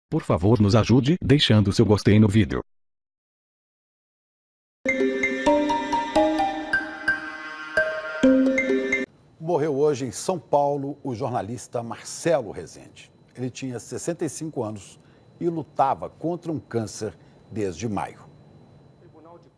Por favor, nos ajude deixando seu gostei no vídeo. Morreu hoje em São Paulo o jornalista Marcelo Rezende. Ele tinha 65 anos e lutava contra um câncer desde maio.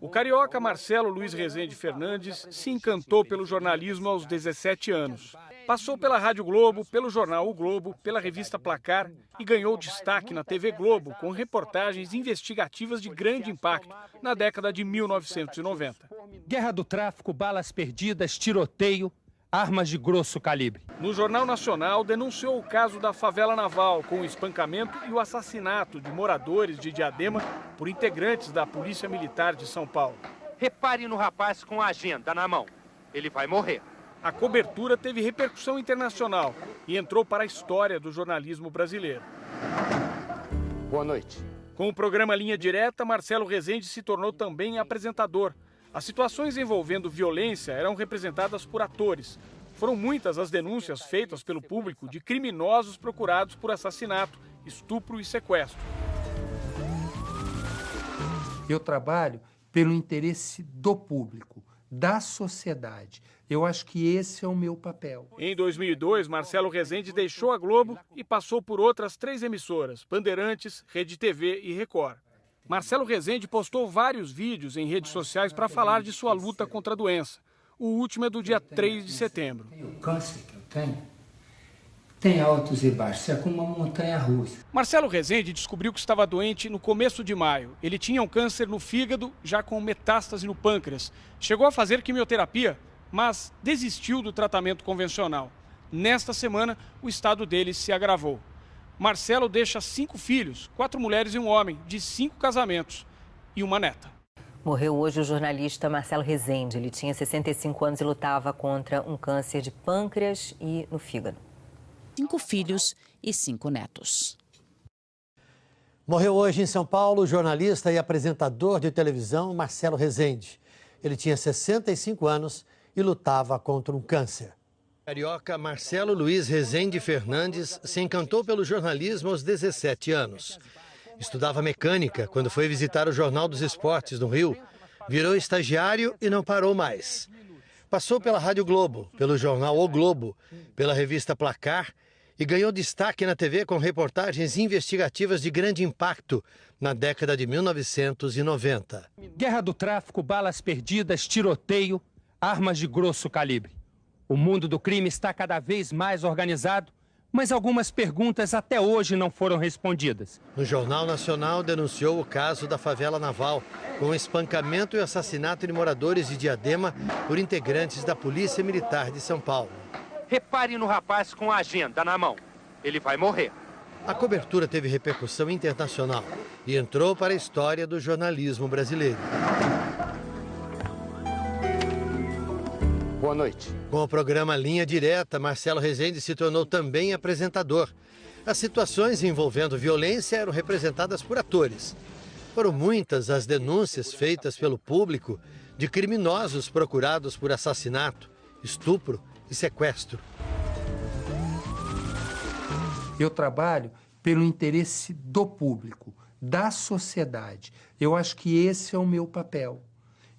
O carioca Marcelo Luiz Rezende Fernandes se encantou pelo jornalismo aos 17 anos. Passou pela Rádio Globo, pelo jornal O Globo, pela revista Placar e ganhou destaque na TV Globo com reportagens investigativas de grande impacto na década de 1990. Guerra do tráfico, balas perdidas, tiroteio, armas de grosso calibre. No Jornal Nacional, denunciou o caso da favela naval, com o espancamento e o assassinato de moradores de Diadema por integrantes da Polícia Militar de São Paulo. Repare no rapaz com a agenda na mão. Ele vai morrer. A cobertura teve repercussão internacional e entrou para a história do jornalismo brasileiro. Boa noite. Com o programa Linha Direta, Marcelo Rezende se tornou também apresentador. As situações envolvendo violência eram representadas por atores. Foram muitas as denúncias feitas pelo público de criminosos procurados por assassinato, estupro e sequestro. Eu trabalho pelo interesse do público, da sociedade. Eu acho que esse é o meu papel. Em 2002, Marcelo Rezende deixou a Globo e passou por outras 3 emissoras, Bandeirantes, Rede TV e Record. Marcelo Rezende postou vários vídeos em redes sociais para falar de sua luta contra a doença. O último é do dia 3 de setembro. O câncer que eu tenho tem altos e baixos, é como uma montanha russa. Marcelo Rezende descobriu que estava doente no começo de maio. Ele tinha um câncer no fígado, já com metástase no pâncreas. Chegou a fazer quimioterapia, mas desistiu do tratamento convencional. Nesta semana, o estado dele se agravou. Marcelo deixa 5 filhos, 4 mulheres e um homem, de 5 casamentos e uma neta. Morreu hoje o jornalista Marcelo Rezende. Ele tinha 65 anos e lutava contra um câncer de pâncreas e no fígado. 5 filhos e 5 netos. Morreu hoje em São Paulo o jornalista e apresentador de televisão Marcelo Rezende. Ele tinha 65 anos e lutava contra um câncer. O carioca Marcelo Luiz Rezende Fernandes se encantou pelo jornalismo aos 17 anos. Estudava mecânica quando foi visitar o Jornal dos Esportes no Rio. Virou estagiário e não parou mais. Passou pela Rádio Globo, pelo jornal O Globo, pela revista Placar e ganhou destaque na TV com reportagens investigativas de grande impacto na década de 1990. Guerra do tráfico, balas perdidas, tiroteio, armas de grosso calibre. O mundo do crime está cada vez mais organizado, mas algumas perguntas até hoje não foram respondidas. No Jornal Nacional denunciou o caso da favela naval, com o espancamento e assassinato de moradores de Diadema por integrantes da Polícia Militar de São Paulo. Repare no rapaz com a agenda na mão. Ele vai morrer. A cobertura teve repercussão internacional e entrou para a história do jornalismo brasileiro. Boa noite. Com o programa Linha Direta, Marcelo Rezende se tornou também apresentador. As situações envolvendo violência eram representadas por atores. Foram muitas as denúncias feitas pelo público de criminosos procurados por assassinato, estupro e sequestro. Eu trabalho pelo interesse do público, da sociedade. Eu acho que esse é o meu papel.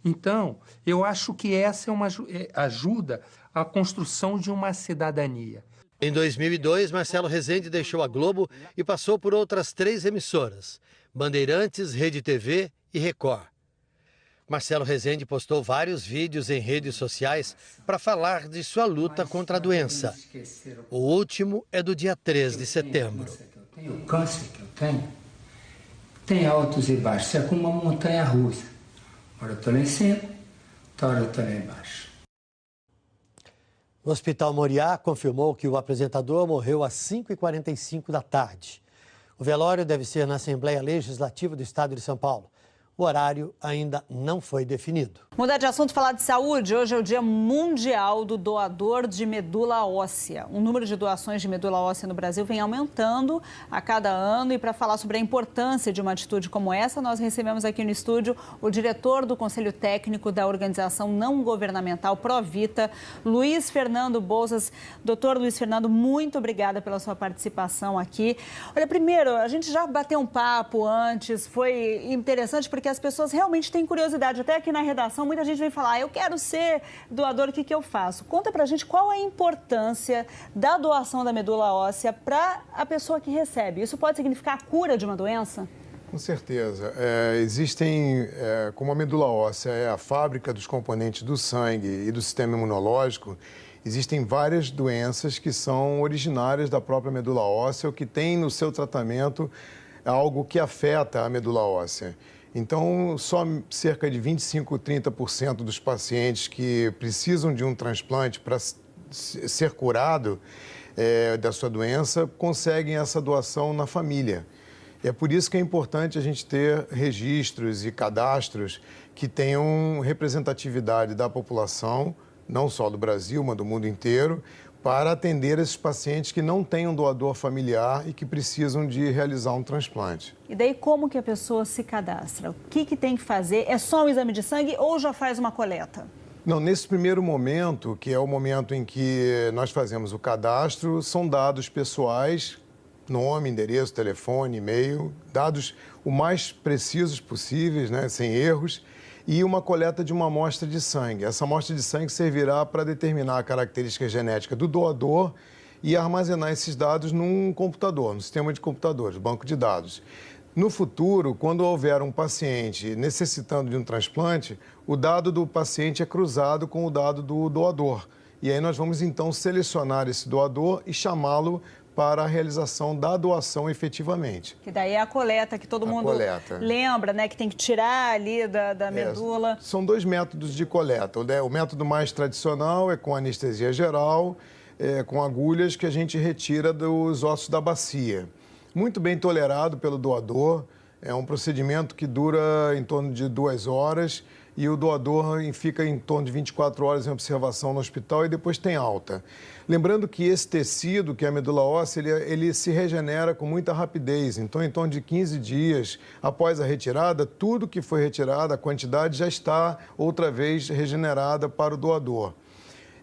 Então, eu acho que essa é uma ajuda à construção de uma cidadania. Em 2002, Marcelo Rezende deixou a Globo e passou por outras 3 emissoras, Bandeirantes, Rede TV e Record. Marcelo Rezende postou vários vídeos em redes sociais para falar de sua luta contra a doença. O último é do dia 3 de setembro. O câncer que eu tenho tem altos e baixos, é como uma montanha russa. Hora eu estou lá em cima, hora eu estou lá embaixo. O Hospital Moriá confirmou que o apresentador morreu às 5h45 da tarde. O velório deve ser na Assembleia Legislativa do Estado de São Paulo. O horário ainda não foi definido. Mudar de assunto, falar de saúde. Hoje é o Dia Mundial do Doador de Medula Óssea. O número de doações de medula óssea no Brasil vem aumentando a cada ano. E para falar sobre a importância de uma atitude como essa, nós recebemos aqui no estúdio o diretor do Conselho Técnico da organização não governamental Provita, Luiz Fernando Bouzas. Doutor Luiz Fernando, muito obrigada pela sua participação aqui. Olha, primeiro, a gente já bateu um papo antes, foi interessante porque as pessoas realmente têm curiosidade. Até aqui na redação, muita gente vem falar, eu quero ser doador, o que eu faço? Conta pra gente qual é a importância da doação da medula óssea para a pessoa que recebe. Isso pode significar a cura de uma doença? Com certeza. Como a medula óssea é a fábrica dos componentes do sangue e do sistema imunológico, existem várias doenças que são originárias da própria medula óssea ou que têm no seu tratamento algo que afeta a medula óssea. Então, só cerca de 25, 30% dos pacientes que precisam de um transplante para ser curado da sua doença conseguem essa doação na família. E é por isso que é importante a gente ter registros e cadastros que tenham representatividade da população, não só do Brasil, mas do mundo inteiro, para atender esses pacientes que não têm um doador familiar e que precisam de realizar um transplante. E daí como que a pessoa se cadastra? O que tem que fazer? É só um exame de sangue ou já faz uma coleta? Não, nesse primeiro momento, que é o momento em que nós fazemos o cadastro, são dados pessoais, nome, endereço, telefone, e-mail, dados o mais precisos possíveis, né, sem erros, e uma coleta de uma amostra de sangue. Essa amostra de sangue servirá para determinar a característica genética do doador e armazenar esses dados num computador, no sistema de computadores, banco de dados. No futuro, quando houver um paciente necessitando de um transplante, o dado do paciente é cruzado com o dado do doador. E aí nós vamos então selecionar esse doador e chamá-lo para a realização da doação efetivamente. Que daí é a coleta que todo mundo lembra, né? Que tem que tirar ali da medula. São dois métodos de coleta. O método mais tradicional é com anestesia geral, com agulhas que a gente retira dos ossos da bacia. Muito bem tolerado pelo doador. É um procedimento que dura em torno de 2 horas e o doador fica em torno de 24 horas em observação no hospital e depois tem alta. Lembrando que esse tecido, que é a medula óssea, ele se regenera com muita rapidez. Então, em torno de 15 dias após a retirada, tudo que foi retirado, a quantidade já está outra vez regenerada para o doador.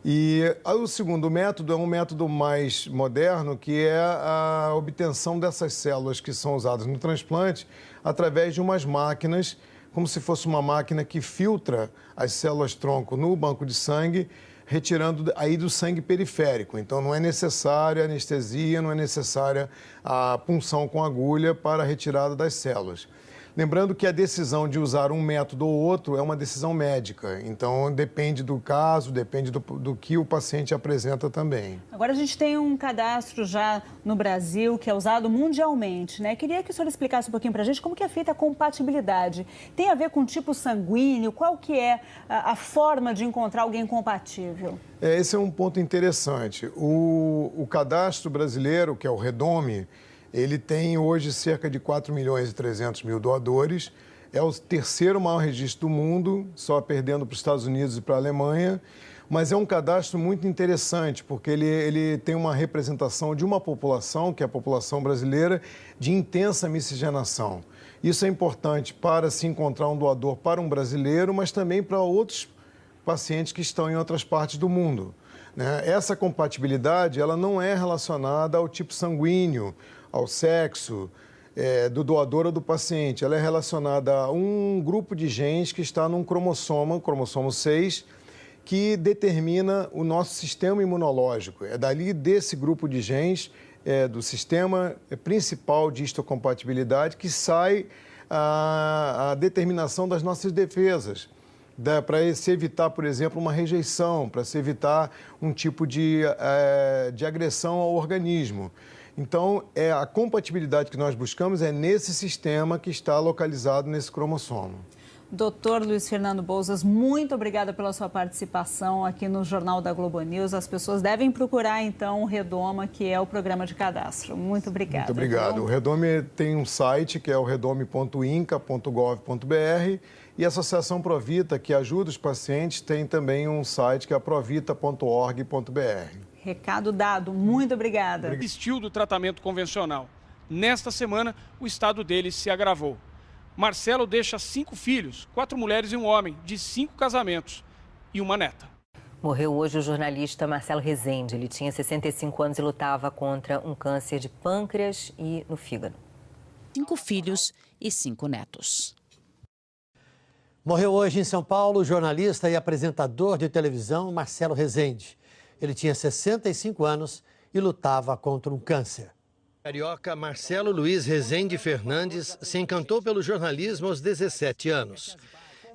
E o segundo método é um método mais moderno, que é a obtenção dessas células que são usadas no transplante através de umas máquinas, como se fosse uma máquina que filtra as células-tronco no banco de sangue, retirando aí do sangue periférico. Então, não é necessária anestesia, não é necessária a punção com agulha para a retirada das células. Lembrando que a decisão de usar um método ou outro é uma decisão médica. Então, depende do caso, depende do que o paciente apresenta também. Agora, a gente tem um cadastro já no Brasil que é usado mundialmente, né? Queria que o senhor explicasse um pouquinho para a gente como que é feita a compatibilidade. Tem a ver com tipo sanguíneo? Qual que é a forma de encontrar alguém compatível? Esse é um ponto interessante. O cadastro brasileiro, que é o REDOME, ele tem hoje cerca de 4.300.000 doadores. É o terceiro maior registro do mundo, só perdendo para os Estados Unidos e para a Alemanha. Mas é um cadastro muito interessante, porque ele tem uma representação de uma população, que é a população brasileira, de intensa miscigenação. Isso é importante para se encontrar um doador para um brasileiro, mas também para outros pacientes que estão em outras partes do mundo, né? Essa compatibilidade ela não é relacionada ao tipo sanguíneo, ao sexo do doador ou do paciente. Ela é relacionada a um grupo de genes que está num cromossomo, o cromossomo 6, que determina o nosso sistema imunológico. É dali desse grupo de genes, do sistema principal de histocompatibilidade, que sai a determinação das nossas defesas. Para se evitar, por exemplo, uma rejeição, para se evitar um tipo de agressão ao organismo. Então, a compatibilidade que nós buscamos é nesse sistema que está localizado nesse cromossomo. Doutor Luiz Fernando Bouzas, muito obrigada pela sua participação aqui no Jornal da Globo News. As pessoas devem procurar, então, o Redoma, que é o programa de cadastro. Muito obrigada. Muito obrigado. O Redome tem um site, que é o redome.inca.gov.br, e a Associação Provita, que ajuda os pacientes, tem também um site, que é provita.org.br. Recado dado. Muito obrigada. Desistiu do tratamento convencional. Nesta semana, o estado dele se agravou. Marcelo deixa 5 filhos, 4 mulheres e um homem, de 5 casamentos e uma neta. Morreu hoje o jornalista Marcelo Rezende. Ele tinha 65 anos e lutava contra um câncer de pâncreas e no fígado. 5 filhos e 5 netos. Morreu hoje em São Paulo o jornalista e apresentador de televisão Marcelo Rezende. Ele tinha 65 anos e lutava contra um câncer. Carioca Marcelo Luiz Rezende Fernandes se encantou pelo jornalismo aos 17 anos.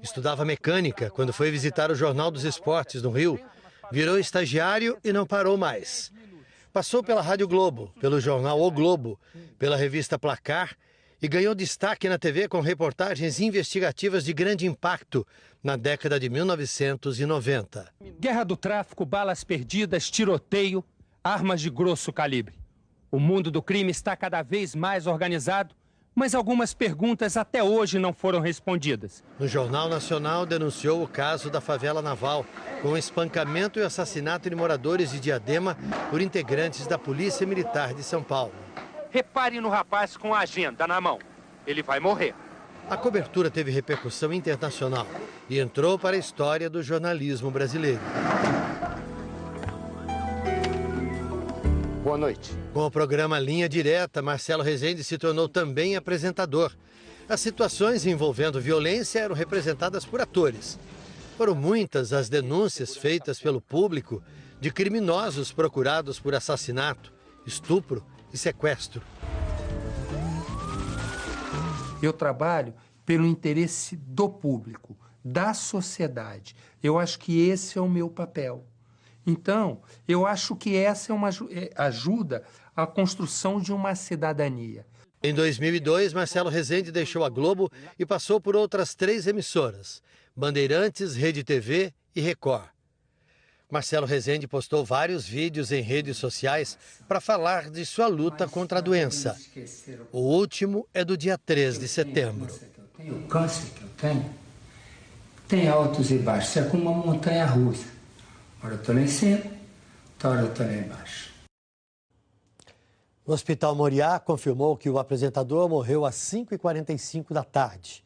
Estudava mecânica quando foi visitar o Jornal dos Esportes no Rio. Virou estagiário e não parou mais. Passou pela Rádio Globo, pelo jornal O Globo, pela revista Placar e ganhou destaque na TV com reportagens investigativas de grande impacto na década de 1990. Guerra do tráfico, balas perdidas, tiroteio, armas de grosso calibre. O mundo do crime está cada vez mais organizado, mas algumas perguntas até hoje não foram respondidas. No Jornal Nacional denunciou o caso da favela naval, com o espancamento e assassinato de moradores de Diadema por integrantes da Polícia Militar de São Paulo. Repare no rapaz com a agenda na mão. Ele vai morrer. A cobertura teve repercussão internacional e entrou para a história do jornalismo brasileiro. Boa noite. Com o programa Linha Direta, Marcelo Rezende se tornou também apresentador. As situações envolvendo violência eram representadas por atores. Foram muitas as denúncias feitas pelo público de criminosos procurados por assassinato, estupro e sequestro. Eu trabalho pelo interesse do público, da sociedade. Eu acho que esse é o meu papel. Então, eu acho que essa é uma ajuda à construção de uma cidadania. Em 2002, Marcelo Rezende deixou a Globo e passou por outras 3 emissoras, Bandeirantes, Rede TV e Record. Marcelo Rezende postou vários vídeos em redes sociais para falar de sua luta contra a doença. O último é do dia 3 de setembro. O câncer que eu tenho tem altos e baixos, é como uma montanha russa. Hora eu estou lá em cima, hora eu estou lá embaixo. O Hospital Moriá confirmou que o apresentador morreu às 5h45 da tarde.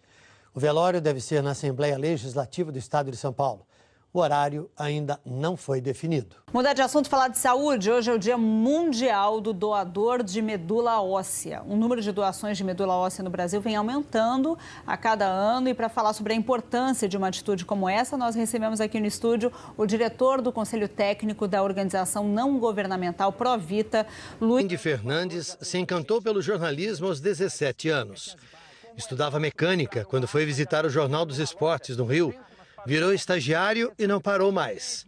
O velório deve ser na Assembleia Legislativa do Estado de São Paulo. O horário ainda não foi definido. Mudar de assunto, falar de saúde. Hoje é o Dia Mundial do Doador de Medula Óssea. O número de doações de medula óssea no Brasil vem aumentando a cada ano. E para falar sobre a importância de uma atitude como essa, nós recebemos aqui no estúdio o diretor do Conselho Técnico da organização não governamental Provita, Luiz Fernandes, se encantou pelo jornalismo aos 17 anos. Estudava mecânica quando foi visitar o Jornal dos Esportes no Rio. Virou estagiário e não parou mais.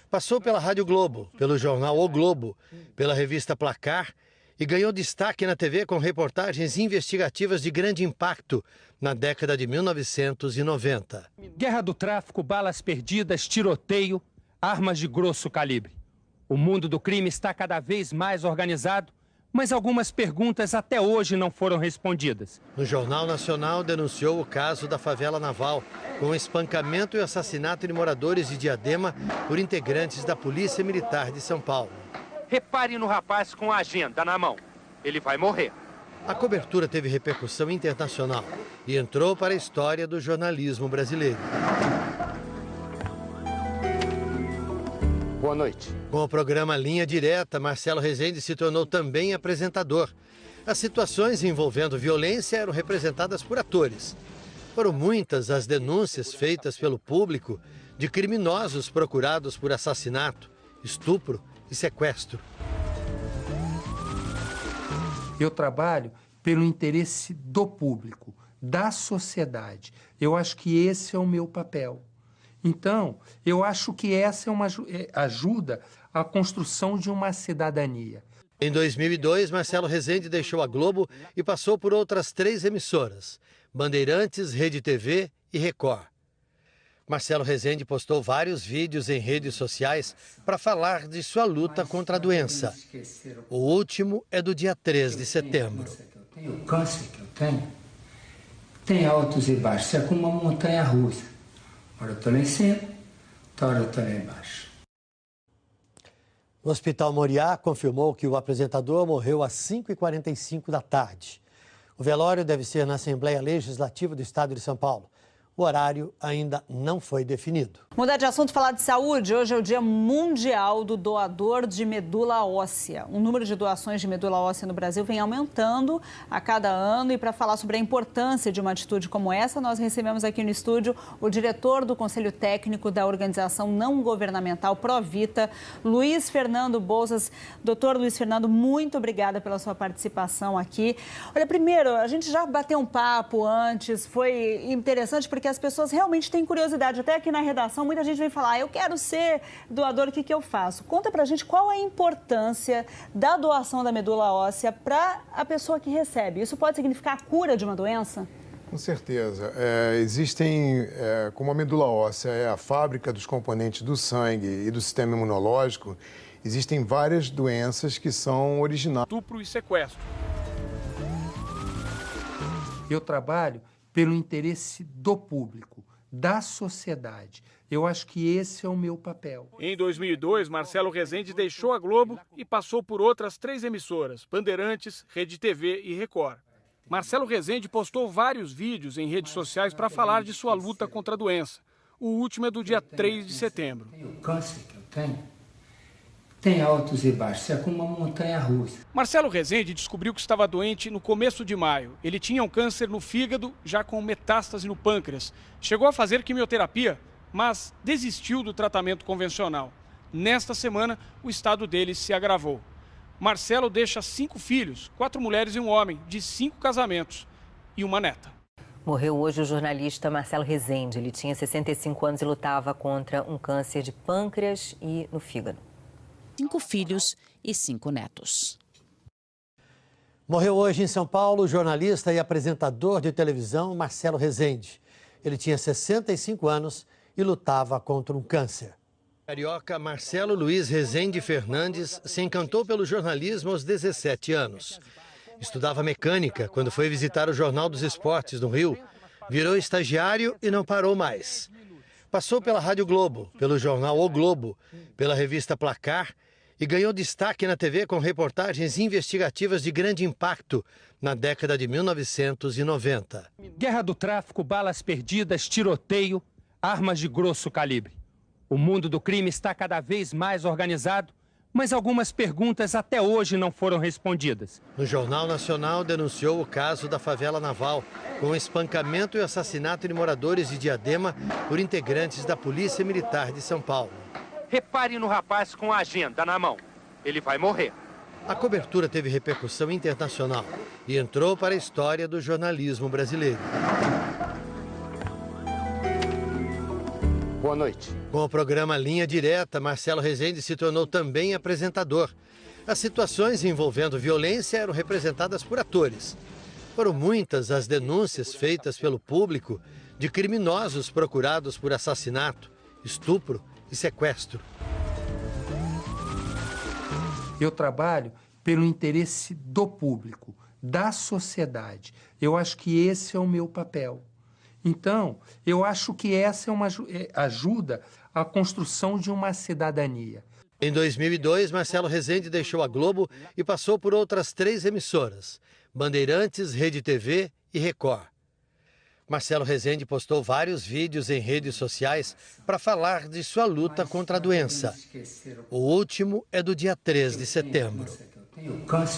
Passou pela Rádio Globo, pelo jornal O Globo, pela revista Placar e ganhou destaque na TV com reportagens investigativas de grande impacto na década de 1990. Guerra do tráfico, balas perdidas, tiroteio, armas de grosso calibre. O mundo do crime está cada vez mais organizado, mas algumas perguntas até hoje não foram respondidas. No Jornal Nacional denunciou o caso da favela naval, com o espancamento e assassinato de moradores de Diadema por integrantes da Polícia Militar de São Paulo. Repare no rapaz com a agenda na mão. Ele vai morrer. A cobertura teve repercussão internacional e entrou para a história do jornalismo brasileiro. Boa noite. Com o programa Linha Direta, Marcelo Rezende se tornou também apresentador. As situações envolvendo violência eram representadas por atores. Foram muitas as denúncias feitas pelo público de criminosos procurados por assassinato, estupro e sequestro. Eu trabalho pelo interesse do público, da sociedade. Eu acho que esse é o meu papel. Então, eu acho que essa é uma ajuda à construção de uma cidadania. Em 2002, Marcelo Rezende deixou a Globo e passou por outras 3 emissoras, Bandeirantes, Rede TV e Record. Marcelo Rezende postou vários vídeos em redes sociais para falar de sua luta contra a doença. O último é do dia 3 de setembro. O câncer que eu tenho tem altos e baixos, é como uma montanha russa. Hora eu estou lá em cima, hora eu estou lá embaixo. O Hospital Moriá confirmou que o apresentador morreu às 5h45 da tarde. O velório deve ser na Assembleia Legislativa do Estado de São Paulo. O horário ainda não foi definido. Mudar de assunto, falar de saúde. Hoje é o Dia Mundial do Doador de Medula Óssea. O número de doações de medula óssea no Brasil vem aumentando a cada ano. E para falar sobre a importância de uma atitude como essa, nós recebemos aqui no estúdio o diretor do Conselho Técnico da organização não governamental Provita, Luiz Fernando Bouzas. Doutor Luiz Fernando, muito obrigada pela sua participação aqui. Olha, primeiro, a gente já bateu um papo antes, foi interessante porque as pessoas realmente têm curiosidade. Até aqui na redação, muita gente vem falar, eu quero ser doador, o que eu faço? Conta pra gente qual é a importância da doação da medula óssea para a pessoa que recebe. Isso pode significar a cura de uma doença? Com certeza. Como a medula óssea é a fábrica dos componentes do sangue e do sistema imunológico, existem várias doenças que são originais. Estupro e sequestro. Eu trabalho pelo interesse do público, da sociedade. Eu acho que esse é o meu papel. Em 2002, Marcelo Rezende deixou a Globo e passou por outras 3 emissoras, Bandeirantes, Rede TV e Record. Marcelo Rezende postou vários vídeos em redes sociais para falar de sua luta contra a doença. O último é do dia 3 de setembro. O câncer que eu tenho tem altos e baixos, é como uma montanha russa. Marcelo Rezende descobriu que estava doente no começo de maio. Ele tinha um câncer no fígado, já com metástase no pâncreas. Chegou a fazer quimioterapia, mas desistiu do tratamento convencional. Nesta semana, o estado dele se agravou. Marcelo deixa 5 filhos, 4 mulheres e um homem, de 5 casamentos e uma neta. Morreu hoje o jornalista Marcelo Rezende. Ele tinha 65 anos e lutava contra um câncer de pâncreas e no fígado. 5 filhos e 5 netos. Morreu hoje em São Paulo o jornalista e apresentador de televisão Marcelo Rezende. Ele tinha 65 anos e lutava contra um câncer. O carioca Marcelo Luiz Rezende Fernandes se encantou pelo jornalismo aos 17 anos. Estudava mecânica quando foi visitar o Jornal dos Esportes no Rio. Virou estagiário e não parou mais. Passou pela Rádio Globo, pelo jornal O Globo, pela revista Placar e ganhou destaque na TV com reportagens investigativas de grande impacto na década de 1990. Guerra do tráfico, balas perdidas, tiroteio, armas de grosso calibre. O mundo do crime está cada vez mais organizado, mas algumas perguntas até hoje não foram respondidas. No Jornal Nacional denunciou o caso da favela naval, com o espancamento e assassinato de moradores de Diadema por integrantes da Polícia Militar de São Paulo. Repare no rapaz com a agenda na mão. Ele vai morrer. A cobertura teve repercussão internacional e entrou para a história do jornalismo brasileiro. Boa noite. Com o programa Linha Direta, Marcelo Rezende se tornou também apresentador. As situações envolvendo violência eram representadas por atores. Foram muitas as denúncias feitas pelo público de criminosos procurados por assassinato, estupro e sequestro. Eu trabalho pelo interesse do público, da sociedade. Eu acho que esse é o meu papel. Então, eu acho que essa é uma ajuda à construção de uma cidadania. Em 2002, Marcelo Rezende deixou a Globo e passou por outras 3 emissoras, Bandeirantes, Rede TV e Record. Marcelo Rezende postou vários vídeos em redes sociais para falar de sua luta contra a doença. O último é do dia 3 de setembro. O câncer